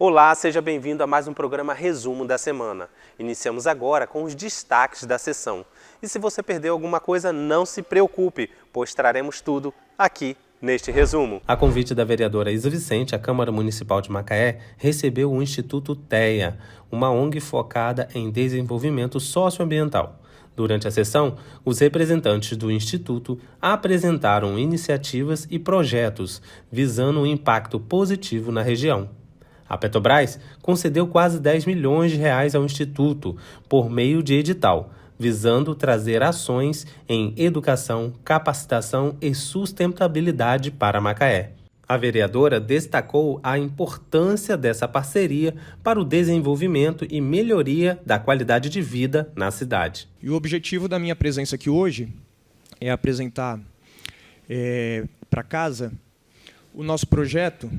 Olá, seja bem-vindo a mais um programa Resumo da Semana. Iniciamos agora com os destaques da sessão. E se você perdeu alguma coisa, não se preocupe, pois traremos tudo aqui neste resumo. A convite da vereadora Isa Vicente, a Câmara Municipal de Macaé recebeu o Instituto TEA, uma ONG focada em desenvolvimento socioambiental. Durante a sessão, os representantes do Instituto apresentaram iniciativas e projetos visando um impacto positivo na região. A Petrobras concedeu quase 10 milhões de reais ao Instituto por meio de edital, visando trazer ações em educação, capacitação e sustentabilidade para Macaé. A vereadora destacou a importância dessa parceria para o desenvolvimento e melhoria da qualidade de vida na cidade. E o objetivo da minha presença aqui hoje é apresentar para casa o nosso projeto,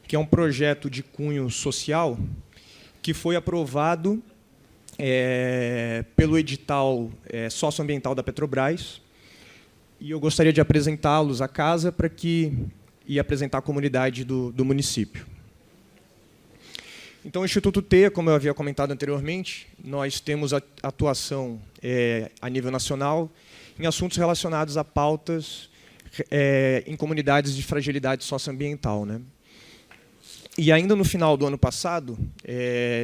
que é um projeto de cunho social, que foi aprovado pelo edital socioambiental da Petrobras. E eu gostaria de apresentá-los à casa e apresentar a comunidade do município. Então, o Instituto TEA, como eu havia comentado anteriormente, nós temos atuação a nível nacional em assuntos relacionados a pautas em comunidades de fragilidade socioambiental, né? E ainda no final do ano passado,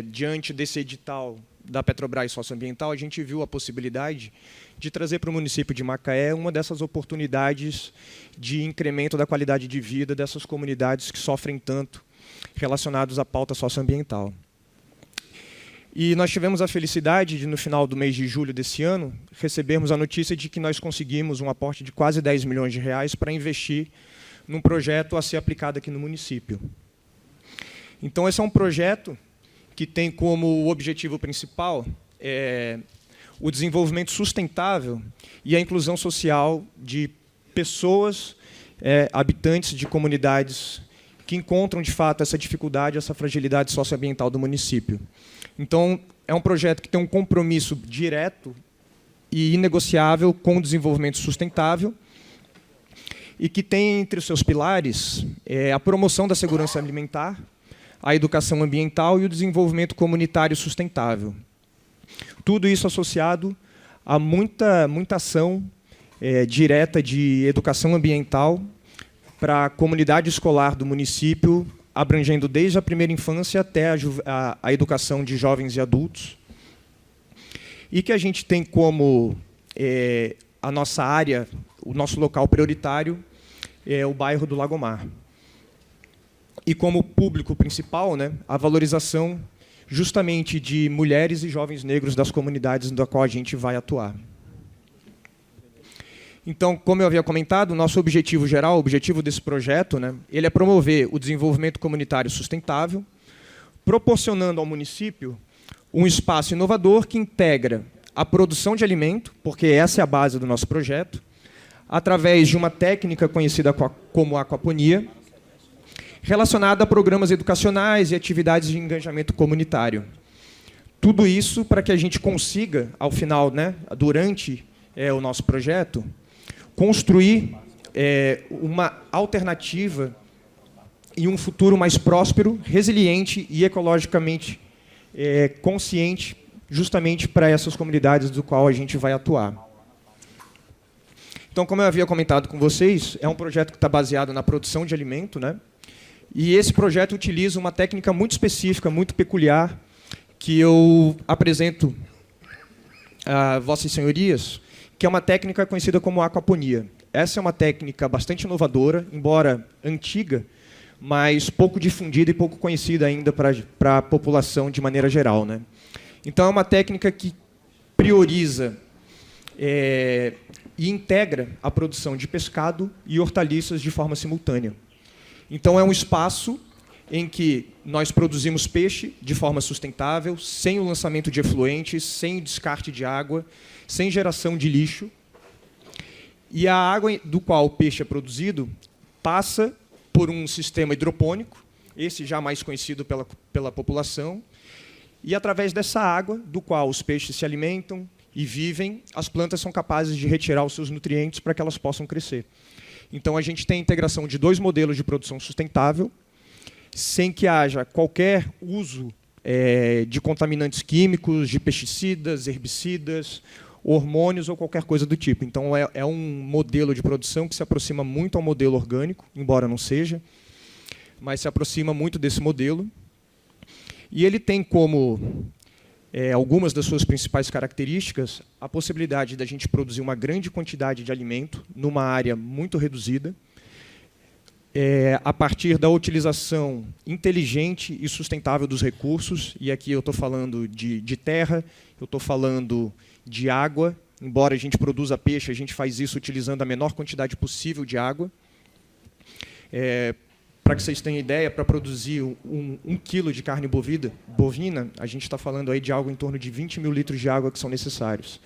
diante desse edital da Petrobras socioambiental, a gente viu a possibilidade de trazer para o município de Macaé uma dessas oportunidades de incremento da qualidade de vida dessas comunidades que sofrem tanto relacionados à pauta socioambiental. E nós tivemos a felicidade de, no final do mês de julho desse ano, recebermos a notícia de que nós conseguimos um aporte de quase 10 milhões de reais para investir num projeto a ser aplicado aqui no município. Então, esse é um projeto que tem como objetivo principal o desenvolvimento sustentável e a inclusão social de pessoas, habitantes de comunidades que encontram, de fato, essa dificuldade, essa fragilidade socioambiental do município. Então, é um projeto que tem um compromisso direto e inegociável com o desenvolvimento sustentável e que tem entre os seus pilares a promoção da segurança alimentar, a educação ambiental e o desenvolvimento comunitário sustentável. Tudo isso associado a muita ação direta de educação ambiental para a comunidade escolar do município, abrangendo desde a primeira infância até a educação de jovens e adultos. E que a gente tem como a nossa área, o nosso local prioritário, o bairro do Lagomar. E como público principal, né, a valorização justamente de mulheres e jovens negros das comunidades da qual a gente vai atuar. Então, como eu havia comentado, o nosso objetivo geral, o objetivo desse projeto, né, ele é promover o desenvolvimento comunitário sustentável, proporcionando ao município um espaço inovador que integra a produção de alimento, porque essa é a base do nosso projeto, através de uma técnica conhecida como aquaponia, relacionada a programas educacionais e atividades de engajamento comunitário. Tudo isso para que a gente consiga, ao final, né, durante o nosso projeto, construir uma alternativa e um futuro mais próspero, resiliente e ecologicamente consciente, justamente para essas comunidades do qual a gente vai atuar. Então, como eu havia comentado com vocês, é um projeto que está baseado na produção de alimento, né? E esse projeto utiliza uma técnica muito específica, muito peculiar, que eu apresento a vossas senhorias, que é uma técnica conhecida como aquaponia. Essa é uma técnica bastante inovadora, embora antiga, mas pouco difundida e pouco conhecida ainda para a população de maneira geral, né? Então, é uma técnica que prioriza e integra a produção de pescado e hortaliças de forma simultânea. Então, é um espaço em que nós produzimos peixe de forma sustentável, sem o lançamento de efluentes, sem o descarte de água, sem geração de lixo. E a água do qual o peixe é produzido passa por um sistema hidropônico, esse já mais conhecido pela população, e através dessa água, do qual os peixes se alimentam e vivem, as plantas são capazes de retirar os seus nutrientes para que elas possam crescer. Então, a gente tem a integração de dois modelos de produção sustentável, sem que haja qualquer uso de contaminantes químicos, de pesticidas, herbicidas, hormônios ou qualquer coisa do tipo. Então, é um modelo de produção que se aproxima muito ao modelo orgânico, embora não seja, mas se aproxima muito desse modelo. E ele tem como algumas das suas principais características a possibilidade da gente produzir uma grande quantidade de alimento numa área muito reduzida, a partir da utilização inteligente e sustentável dos recursos, e aqui eu estou falando de terra, eu estou falando de água. Embora a gente produza peixe, a gente faz isso utilizando a menor quantidade possível de água. Para que vocês tenham ideia, para produzir 1 quilo de carne bovina, a gente está falando aí de algo em torno de 20 mil litros de água que são necessários.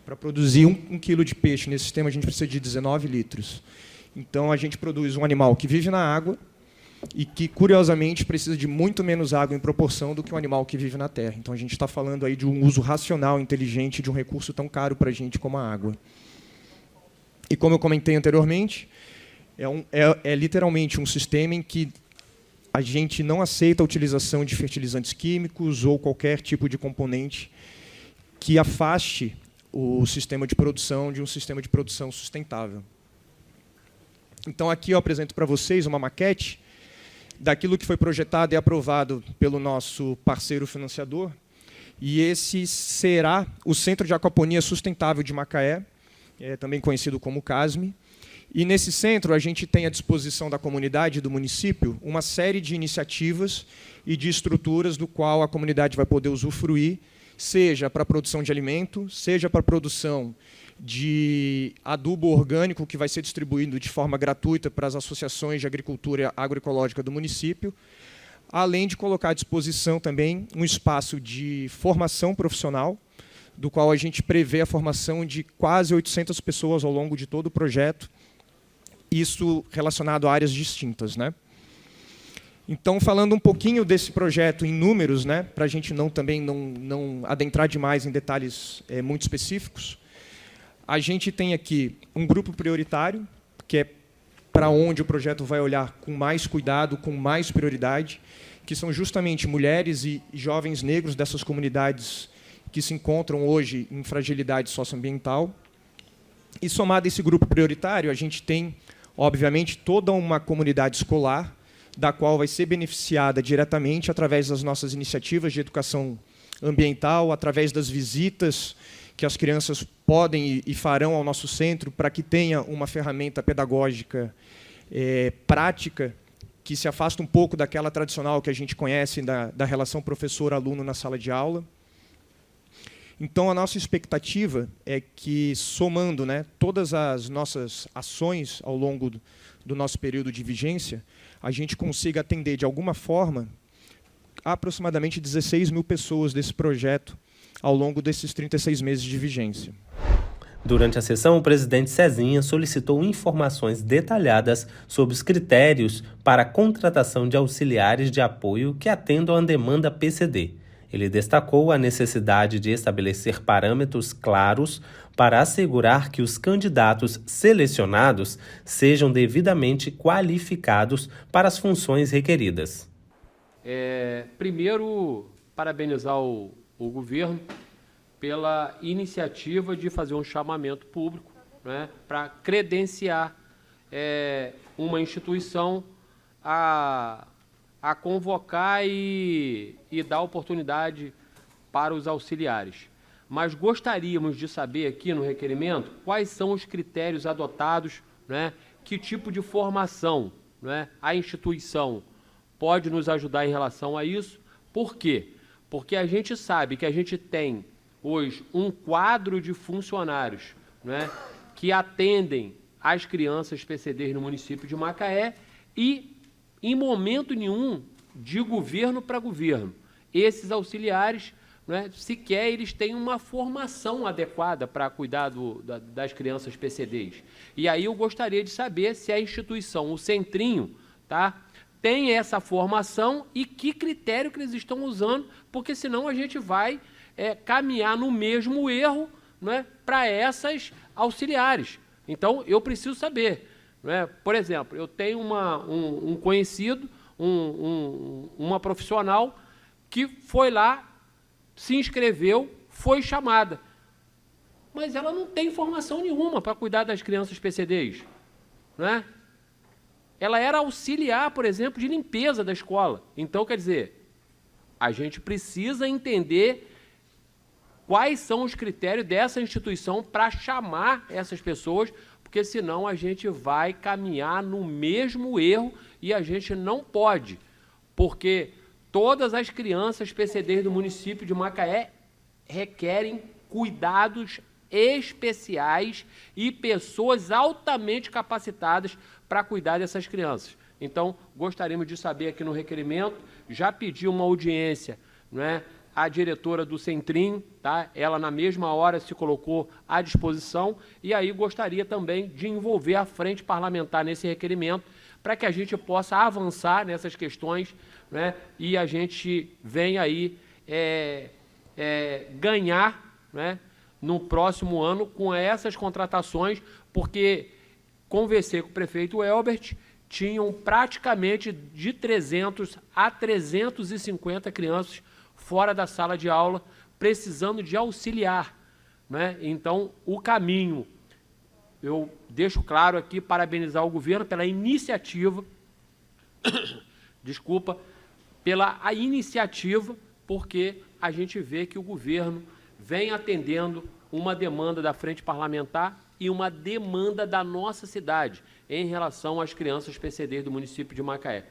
Para produzir 1 quilo de peixe nesse sistema, a gente precisa de 19 litros. Então, a gente produz um animal que vive na água e que, curiosamente, precisa de muito menos água em proporção do que um animal que vive na terra. Então, a gente está falando aí de um uso racional, inteligente de um recurso tão caro para a gente como a água. E, como eu comentei anteriormente, é literalmente um sistema em que a gente não aceita a utilização de fertilizantes químicos ou qualquer tipo de componente que afaste o sistema de produção de um sistema de produção sustentável. Então, aqui eu apresento para vocês uma maquete daquilo que foi projetado e aprovado pelo nosso parceiro financiador. E esse será o Centro de Aquaponia Sustentável de Macaé, também conhecido como CASME. E, nesse centro, a gente tem à disposição da comunidade do município uma série de iniciativas e de estruturas do qual a comunidade vai poder usufruir, seja para a produção de alimento, seja para a produção de adubo orgânico, que vai ser distribuído de forma gratuita para as associações de agricultura agroecológica do município, além de colocar à disposição também um espaço de formação profissional, do qual a gente prevê a formação de quase 800 pessoas ao longo de todo o projeto, isso relacionado a áreas distintas, né? Então, falando um pouquinho desse projeto em números, né, para a gente também não adentrar demais em detalhes muito específicos, a gente tem aqui um grupo prioritário, que é para onde o projeto vai olhar com mais cuidado, com mais prioridade, que são justamente mulheres e jovens negros dessas comunidades que se encontram hoje em fragilidade socioambiental. E, somado a esse grupo prioritário, a gente tem, obviamente, toda uma comunidade escolar, da qual vai ser beneficiada diretamente através das nossas iniciativas de educação ambiental, através das visitas que as crianças podem e farão ao nosso centro, para que tenha uma ferramenta pedagógica prática, que se afasta um pouco daquela tradicional que a gente conhece da relação professor-aluno na sala de aula. Então, a nossa expectativa é que, somando, né, todas as nossas ações ao longo do nosso período de vigência, a gente consiga atender, de alguma forma, aproximadamente 16 mil pessoas desse projeto ao longo desses 36 meses de vigência. Durante a sessão, o presidente Cezinha solicitou informações detalhadas sobre os critérios para a contratação de auxiliares de apoio que atendam à demanda PCD. Ele destacou a necessidade de estabelecer parâmetros claros para assegurar que os candidatos selecionados sejam devidamente qualificados para as funções requeridas. Primeiro, parabenizar o governo pela iniciativa de fazer um chamamento público, né, para credenciar uma instituição a convocar e dar oportunidade para os auxiliares. Mas gostaríamos de saber aqui no requerimento quais são os critérios adotados, né, que tipo de formação, né, a instituição pode nos ajudar em relação a isso. Por quê? Porque a gente sabe que a gente tem hoje um quadro de funcionários, né, que atendem as crianças PCDs no município de Macaé e, em momento nenhum, de governo para governo, esses auxiliares, né, sequer eles têm uma formação adequada para cuidar das crianças PCDs. E aí eu gostaria de saber se a instituição, o Centrinho, tá, tem essa formação e que critério que eles estão usando, porque senão a gente vai caminhar no mesmo erro, né, para essas auxiliares. Então, eu preciso saber. Né? Por exemplo, eu tenho um conhecido, uma profissional que foi lá, se inscreveu, foi chamada. Mas ela não tem formação nenhuma para cuidar das crianças PCDs, né? Ela era auxiliar, por exemplo, de limpeza da escola. Então, quer dizer, a gente precisa entender quais são os critérios dessa instituição para chamar essas pessoas, porque senão a gente vai caminhar no mesmo erro e a gente não pode, porque todas as crianças PCDs do município de Macaé requerem cuidados especiais e pessoas altamente capacitadas para cuidar dessas crianças. Então, gostaríamos de saber aqui no requerimento, já pedi uma audiência, não é? A diretora do Centrim, tá? Ela na mesma hora se colocou à disposição, e aí gostaria também de envolver a frente parlamentar nesse requerimento, para que a gente possa avançar nessas questões, né? E a gente venha aí ganhar, né, no próximo ano com essas contratações, porque conversei com o prefeito Elbert, tinham praticamente de 300 a 350 crianças fora da sala de aula, precisando de auxiliar, né? Então, o caminho, eu deixo claro aqui, parabenizar o governo pela iniciativa, desculpa, pela a iniciativa, porque a gente vê que o governo vem atendendo uma demanda da frente parlamentar e uma demanda da nossa cidade em relação às crianças PCDs do município de Macaé.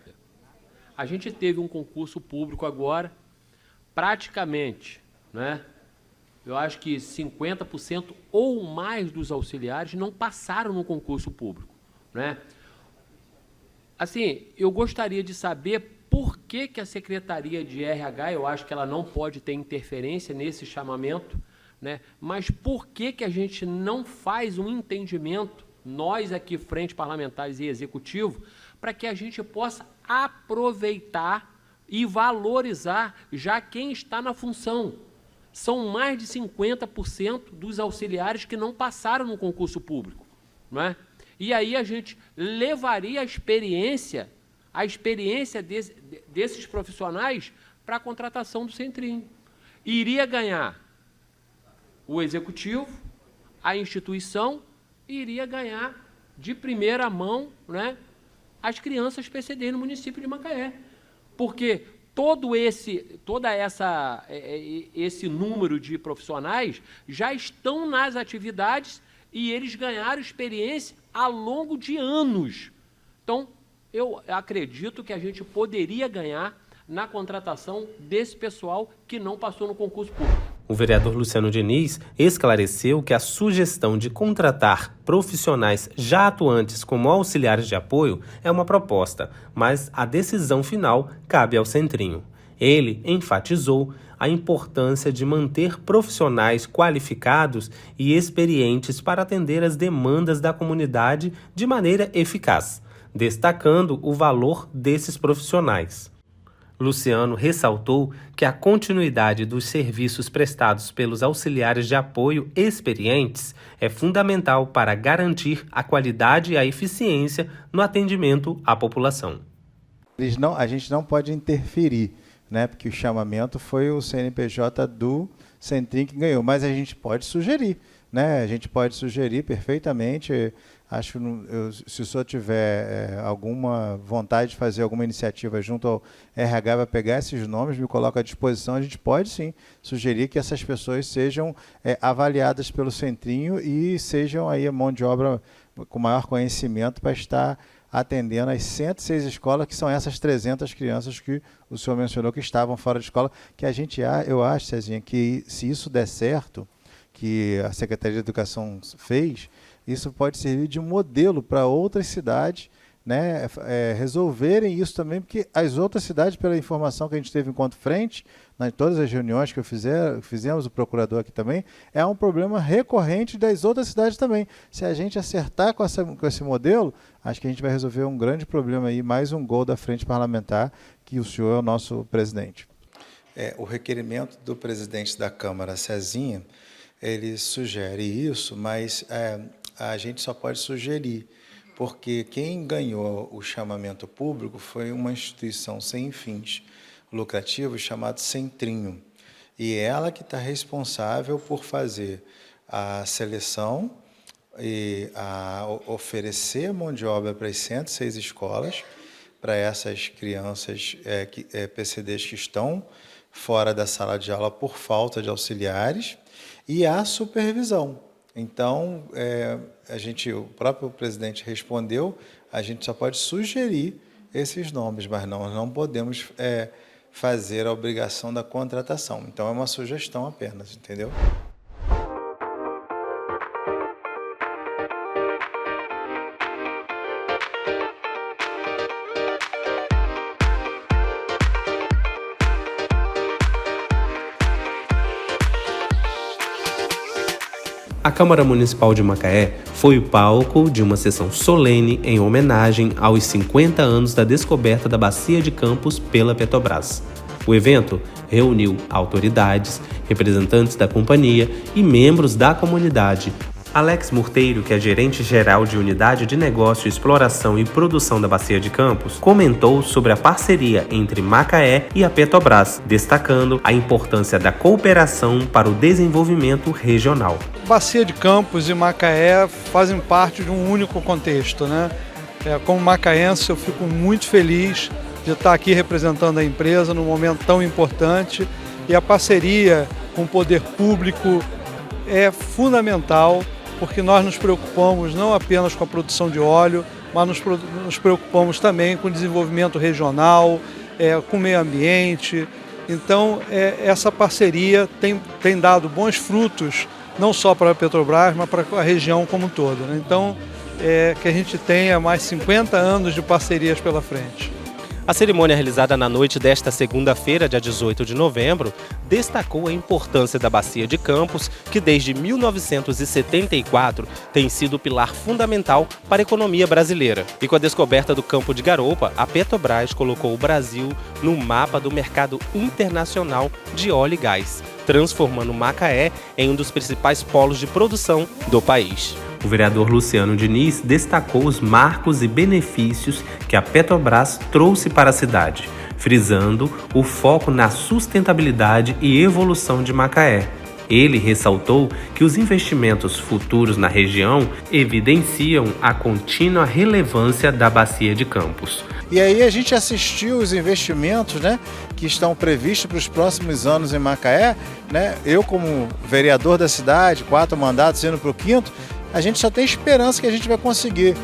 A gente teve um concurso público agora, praticamente, né, eu acho que 50% ou mais dos auxiliares não passaram no concurso público, né? Assim, eu gostaria de saber por que a Secretaria de RH, eu acho que ela não pode ter interferência nesse chamamento, né? Mas por que a gente não faz um entendimento, nós aqui, frente parlamentares e executivo, para que a gente possa aproveitar e valorizar já quem está na função? São mais de 50% dos auxiliares que não passaram no concurso público, não é? E aí a gente levaria a experiência desses profissionais para a contratação do Centrim. Iria ganhar o executivo, a instituição, e iria ganhar de primeira mão, né, as crianças PCD no município de Macaé. Porque esse número de profissionais já estão nas atividades e eles ganharam experiência ao longo de anos. Então, eu acredito que a gente poderia ganhar na contratação desse pessoal que não passou no concurso público. O vereador Luciano Diniz esclareceu que a sugestão de contratar profissionais já atuantes como auxiliares de apoio é uma proposta, mas a decisão final cabe ao Centrinho. Ele enfatizou a importância de manter profissionais qualificados e experientes para atender às demandas da comunidade de maneira eficaz, destacando o valor desses profissionais. Luciano ressaltou que a continuidade dos serviços prestados pelos auxiliares de apoio experientes é fundamental para garantir a qualidade e a eficiência no atendimento à população. A gente não pode interferir, né, porque o chamamento foi o CNPJ do Centrim que ganhou, mas a gente pode sugerir, né? A gente pode sugerir perfeitamente. Acho que se o senhor tiver alguma vontade de fazer alguma iniciativa junto ao RH, vai pegar esses nomes, me coloca à disposição, a gente pode sim sugerir que essas pessoas sejam avaliadas pelo Centrinho e sejam aí a mão de obra com maior conhecimento para estar atendendo as 106 escolas, que são essas 300 crianças que o senhor mencionou que estavam fora de escola, que eu acho, Cezinha, que se isso der certo, que a Secretaria de Educação fez, isso pode servir de modelo para outras cidades, né, resolverem isso também, porque as outras cidades, pela informação que a gente teve enquanto frente, em todas as reuniões que fizemos, o procurador aqui também, é um problema recorrente das outras cidades também. Se a gente acertar com esse modelo, acho que a gente vai resolver um grande problema aí, mais um gol da frente parlamentar, que o senhor é o nosso presidente. O requerimento do presidente da Câmara, Cezinha, ele sugere isso, mas a gente só pode sugerir, porque quem ganhou o chamamento público foi uma instituição sem fins lucrativos chamada Centrinho. E ela que está responsável por fazer a seleção e oferecer mão de obra para as 106 escolas, para essas crianças PCDs que estão fora da sala de aula por falta de auxiliares, e a supervisão. Então, o próprio presidente respondeu, a gente só pode sugerir esses nomes, mas não podemos fazer a obrigação da contratação. Então, é uma sugestão apenas, entendeu? A Câmara Municipal de Macaé foi o palco de uma sessão solene em homenagem aos 50 anos da descoberta da Bacia de Campos pela Petrobras. O evento reuniu autoridades, representantes da companhia e membros da comunidade. Alex Murteiro, que é gerente-geral de Unidade de Negócio, Exploração e Produção da Bacia de Campos, comentou sobre a parceria entre Macaé e a Petrobras, destacando a importância da cooperação para o desenvolvimento regional. Bacia de Campos e Macaé fazem parte de um único contexto, né? Como macaense, eu fico muito feliz de estar aqui representando a empresa num momento tão importante, e a parceria com o poder público é fundamental, porque nós nos preocupamos não apenas com a produção de óleo, mas nos preocupamos também com o desenvolvimento regional, com o meio ambiente. Então, essa parceria tem dado bons frutos, não só para a Petrobras, mas para a região como um todo, né? Então, que a gente tenha mais 50 anos de parcerias pela frente. A cerimônia realizada na noite desta segunda-feira, dia 18 de novembro, destacou a importância da Bacia de Campos, que desde 1974 tem sido o pilar fundamental para a economia brasileira. E com a descoberta do campo de garupa, a Petrobras colocou o Brasil no mapa do mercado internacional de óleo e gás, transformando Macaé em um dos principais polos de produção do país. O vereador Luciano Diniz destacou os marcos e benefícios que a Petrobras trouxe para a cidade, frisando o foco na sustentabilidade e evolução de Macaé. Ele ressaltou que os investimentos futuros na região evidenciam a contínua relevância da Bacia de Campos. E aí a gente assistiu os investimentos, né, que estão previstos para os próximos anos em Macaé, né? Eu, como vereador da cidade, 4 mandatos indo para o 5º, a gente só tem esperança que a gente vai conseguir.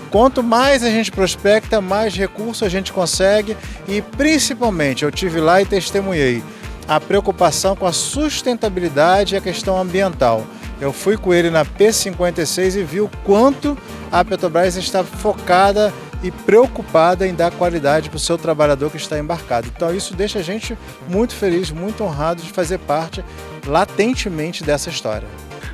Quanto mais a gente prospecta, mais recursos a gente consegue, e principalmente, eu estive lá e testemunhei a preocupação com a sustentabilidade e a questão ambiental. Eu fui com ele na P56 e vi o quanto a Petrobras está focada e preocupada em dar qualidade para o seu trabalhador que está embarcado. Então isso deixa a gente muito feliz, muito honrado de fazer parte latentemente dessa história.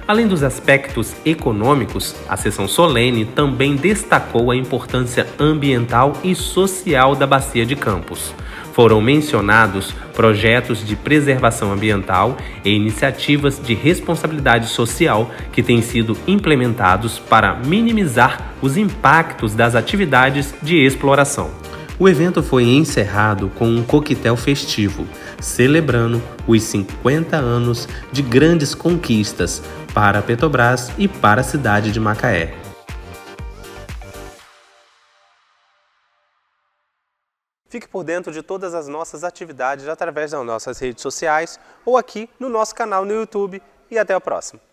Além dos aspectos econômicos, a sessão solene também destacou a importância ambiental e social da Bacia de Campos. Foram mencionados projetos de preservação ambiental e iniciativas de responsabilidade social que têm sido implementados para minimizar os impactos das atividades de exploração. O evento foi encerrado com um coquetel festivo, celebrando os 50 anos de grandes conquistas para a Petrobras e para a cidade de Macaé. Fique por dentro de todas as nossas atividades através das nossas redes sociais ou aqui no nosso canal no YouTube. E até a próxima!